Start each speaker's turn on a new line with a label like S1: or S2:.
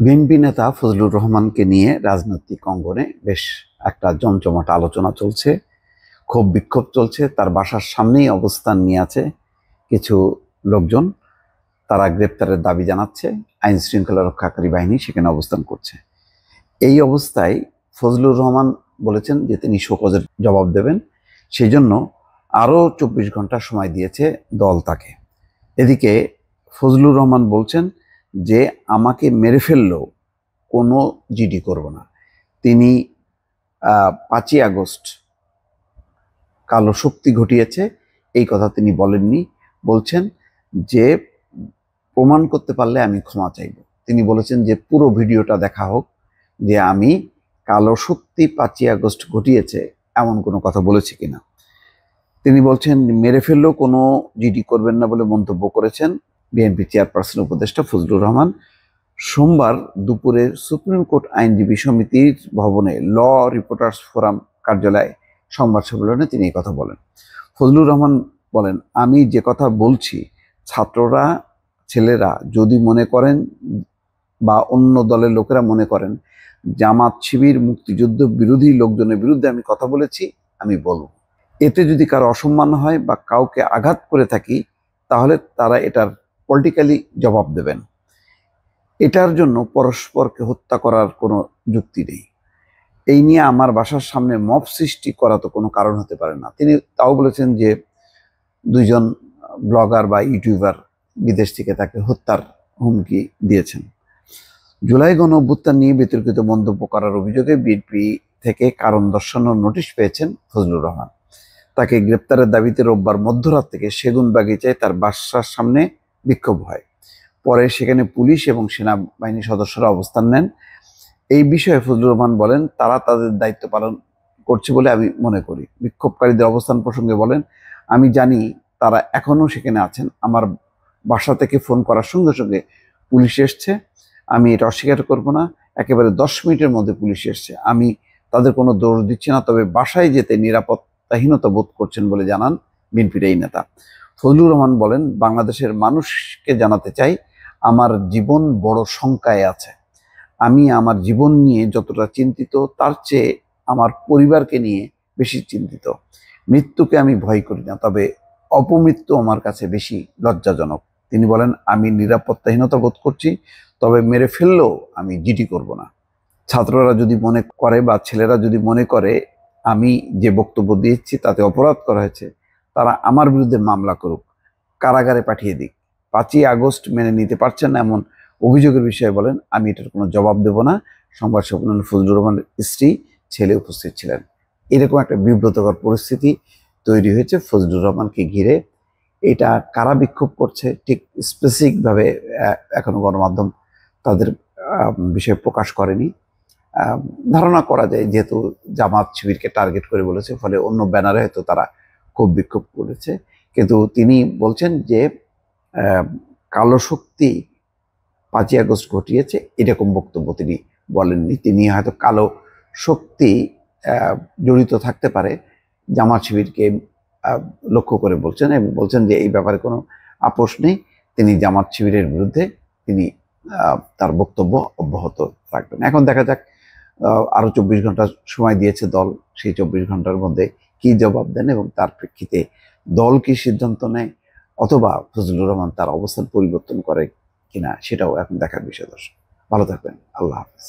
S1: BNP নেতা ফজলুর রহমানকে নিয়ে রাজনৈতিক অঙ্গনে বেশ একটা জমজমাট আলোচনা চলছে, ক্ষোভ বিক্ষোভ চলছে। তার বাসার সামনেই অবস্থান নিয়ে আছে কিছু লোকজন, তারা গ্রেপ্তারের দাবি জানাচ্ছে। আইন শৃঙ্খলা রক্ষাকারী বাহিনী সেখানে অবস্থান করছে। এই অবস্থায় ফজলুর রহমান বলেছেন যে তিনি শোকজের জবাব দেবেন, সেই জন্য আরও 24 ঘন্টা সময় দিয়েছে দল তাকে। এদিকে ফজলুর রহমান বলছেন যে আমাকে মেরে ফেললেও কোনো জিডি করব না। তিনি 5ই আগস্ট কালো শক্তি ঘটিয়েছে এই কথা তিনি বলেননি, বলছেন যে প্রমাণ করতে পারলে আমি ক্ষমা চাইব। তিনি বলেছেন যে পুরো ভিডিওটা দেখা হোক, যে আমি কালো শক্তি 5ই আগস্ট ঘটিয়েছে এমন কোনো কথা বলেছি কিনা। তিনি বলছেন মেরে ফেললেও কোনো জিডি করবেন না বলে মন্তব্য করেছেন বিএনপি চেয়ারপারসন উপদেষ্টা ফজলুর রহমান। সোমবার দুপুরে সুপ্রিম কোর্ট আইনজীবী সমিতির ভবনে ল রিপোর্টার্স ফোরাম কার্যালয়ে সংবাদ সম্মেলনে তিনি এই কথা বলেন। ফজলুর রহমান বলেন, আমি যে কথা বলছি ছাত্ররা, ছেলেরা যদি মনে করেন বা অন্য দলের লোকেরা মনে করেন জামাত শিবির মুক্তিযুদ্ধ বিরোধী লোকজনের বিরুদ্ধে আমি কথা বলেছি, আমি বলবো। এতে যদি কারো অসম্মান হয় বা কাউকে আঘাত করে থাকি, তাহলে তারা এটার পলিটিক্যালি জবাব দেবেন। এটার জন্য পরস্পরকে হত্যা করার কোনো যুক্তি নেই। এই নিয়ে আমার বাসার সামনে মব সৃষ্টি করা তো কোনো কারণ হতে পারে না। তিনি তাও বলেছেন যে 2জন ব্লগার বা ইউটিউবার বিদেশ থেকে তাকে হত্যার হুমকি দিয়েছেন। জুলাই গণঅভ্যুত্থান নিয়ে বিতর্কিত মন্তব্য করার অভিযোগে বিএনপি থেকে কারণ দর্শানোর নোটিশ পেয়েছেন ফজলুর রহমান। তাকে গ্রেপ্তারের দাবিতে রোববার মধ্যরাত থেকে সেগুনবাগিচায় তার বাসার সামনে বিক্ষোভ হয়। পরে সেখানে পুলিশ এবং সেনাবাহিনীর সদস্যরা অবস্থান নেন। এই বিষয়ে ফজলুর রহমান বলেন, তারা তাদের দায়িত্ব পালন করছে বলে আমি মনে করি। বিক্ষোভকারীদের অবস্থান প্রসঙ্গে বলেন, আমি জানি তারা এখনও সেখানে আছেন। আমার বাসা থেকে ফোন করার সঙ্গে সঙ্গে পুলিশ এসছে, আমি এটা অস্বীকার করব না। একেবারে 10 মিনিটের মধ্যে পুলিশ এসছে। আমি তাদের কোনো দোষ দিচ্ছি না, তবে বাসায় যেতে নিরাপত্তাহীনতা বোধ করছেন বলে জানান বিএনপির এই নেতা। ফজলুর রহমান বলেন, বাংলাদেশের মানুষকে জানাতে চাই আমার জীবন বড় শঙ্কায় আছে। আমি আমার জীবন নিয়ে যতটা চিন্তিত তার চেয়ে আমার পরিবারকে নিয়ে বেশি চিন্তিত। মৃত্যুকে আমি ভয় করি না, তবে অপমৃত্যু আমার কাছে বেশি লজ্জাজনক। তিনি বলেন, আমি নিরাপত্তাহীনতা বোধ করছি, তবে মেরে ফেললেও আমি জিডি করব না। ছাত্ররা যদি মনে করে বা ছেলেরা যদি মনে করে আমি যে বক্তব্য দিয়েছি তাতে অপরাধ করা হয়েছে, তারা আমার বিরুদ্ধে মামলা করুক, কারাগারে পাঠিয়ে দিক। 5ই আগস্ট মেনে নিতে পারছেন না এমন অভিযোগের বিষয়ে বলেন, আমি এটার কোনো জবাব দেব না। সংবাদ সম্মেলনে ফজলুর রহমানের স্ত্রী, ছেলে উপস্থিত ছিলেন। এরকম একটা বিব্রতকর পরিস্থিতি তৈরি হয়েছে ফজলুর রহমানকে ঘিরে। এটা কারা বিক্ষোভ করছে ঠিক স্পেসিফিকভাবে এখনো গণমাধ্যম তাদের বিষয়ে প্রকাশ করেনি। ধারণা করা যায় যেহেতু জামাত শিবিরকে টার্গেট করে বলেছে, ফলে অন্য ব্যানারে হয়তো তারা খুব বিক্ষোভ করেছে। কিন্তু তিনি বলছেন যে কালো শক্তি 5ই আগস্ট ঘটিয়েছে এরকম বক্তব্য তিনি বলেননি। তিনি হয়তো কালো শক্তি জড়িত থাকতে পারে জামাত শিবিরকে লক্ষ্য করে বলছেন, এবং বলছেন যে এই ব্যাপারে কোনো আপোষ নেই। তিনি জামাত শিবিরের বিরুদ্ধে তিনি তার বক্তব্য অব্যাহত রাখবেন। এখন দেখা যাক, আরো 24 ঘন্টা সময় দিয়েছে দল, সেই 24 ঘন্টার মধ্যে কি জবাব দেন এবং তার প্রেক্ষিতে দল কি সিদ্ধান্ত নেয়, অথবা ফজলুর রহমান তার অবস্থান পরিবর্তন করে কিনা সেটাও এখন দেখার বিষয়। দর্শক ভালো থাকবেন, আল্লাহ হাফিজ।